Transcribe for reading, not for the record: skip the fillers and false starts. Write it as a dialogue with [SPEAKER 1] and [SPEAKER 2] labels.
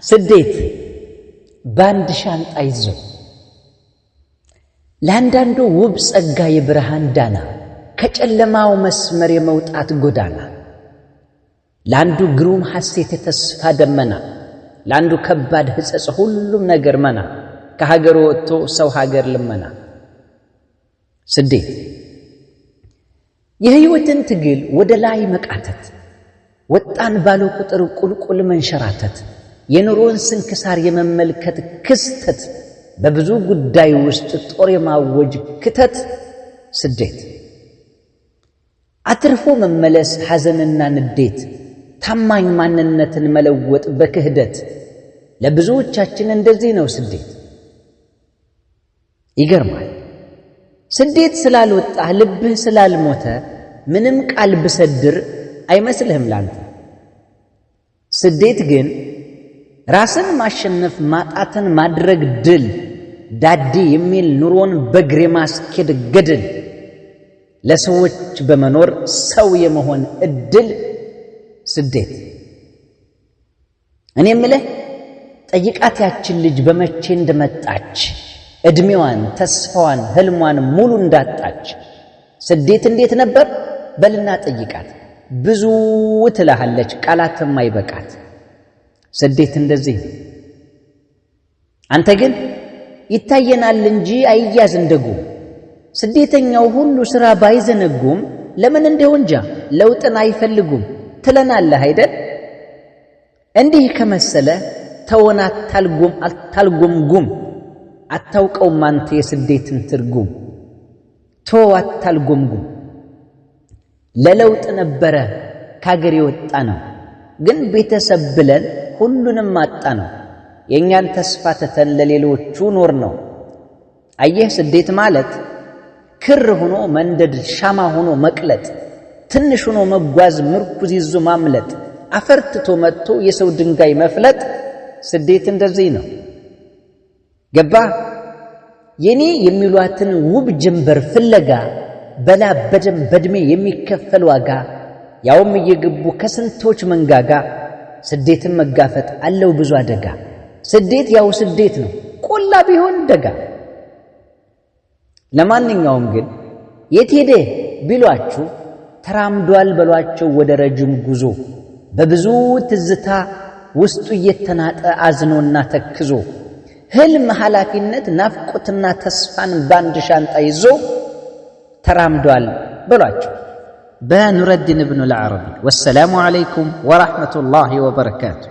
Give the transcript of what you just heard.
[SPEAKER 1] ስደት ባንድ ሻንጣ ይዞ ለአንዳንዱ ውብ ጸጋ የብርሃን ዳና ከጨለማው መስመር የመውጣት ጎዳና ለአንዱ ግሩም ሐሴት የተስፋ ደመና ለአንዱ ከባድ ሕጸጽ ሁሉም ነገር መና ከሀገር ወጥቶ ሰው ሀገር ልመና ስደት የሕይወትን ትግል ወደ ላይ መቃተት ወጣን ባለው ቁጥር ቁልቁል መንሸራተት የኑሮን ስንክሳር የመመልከት ክስተት በብዙ ጉዳይ ውስጥ ጦር የማወጅ ክተት ስደት አትርፎ መመለስ ሐዘንና ንዴት ታማኝ ማንነትን መለወጥ በክህደት ለብዙዎቻችን እንደዚህ ነው ስደት ይገርማል ስደት ስላልወጣ ልብህ ስላልሞተ ምንም ቃል ብሰድር አይመስልህም ላንተ ስደት ግን ራስን ማሸነፍ ማጣትን ማድረግ ድል ዳዲ የሚል ኑሮን በግሬ ማስኬድ ገድል ለሰዎች በመኖር ሰው የመሆን እድል ስደት እኔ ምለህ ጠይቃት ያችን ልጅ በመቼ እንደመጣች እድሜዋን ተስፋዋን ህልሟን ሙሉ እንዳጣች ስደት እንዴት ነበር በልና ጠይቃት ብዙ ትላለች ቃላትም አይበቃት ስደት እንደዚህ አንተ ግን ይታየናል እንጂ አይያዝ እንደጉም ስደተኛው ሁሉ ስራ ባይዘነጉም ለምን እንደው እንጃ ለውጥን አይፈልጉም ትለናለህ አይደል እንዲህ ከመሰለ ተወናት አታልጉም አታውቀውም አንተ የስደትን ትርጉም ተዋት አታልጉም ለለውጥ ነበረ ካገር የወጣ ነው ግን ቤተሰብ ብለን ሁሉንም አጣ ነው የኛን ተስፋ ተተን ለሌሎቹ ኖር ነው አየህ ስደት ማለት ክር ሆኖ መንደድ ሻማ ሆኖ መቅለጥ ትንሽ ሆኖ መጓዝ ምርኩዝ ይዞ ማምለጥ አፈርትቶ መጥቶ የሰው ድንጋይ መፍለጥ ስደት እንደዚህ ነው ገባ የኔ የሚሏትን ውብ ጀንበር ፍለጋ በላ በደም በድሜ የሚከፈል ዋጋ ያውም እየገቡ ከስንቶች መንጋጋ ስደትን መጋፈጥ አለው ብዙ አደጋ ስደት ያው ስደት ነው ቆላ ቢሆን ደጋ ለማንኛውም ግን የት ሄደ ቢሏችሁ ተራምዷል በሏቸው ወደ ረጅም ጉዞ በብዙ ትዝታ ውስጡ እየተናጠ አዝኖና ተክዞ ህልም ኃላፊነት ናፍቆትና ተስፋን ባንድ ሻንጣ ይዞ ተራምዷል በሏቸው በኑረዲን ኢብኑ አልዓረቢ ወሰላሙ ዐለይኩም ወራህመቱላሂ ወበረካቱ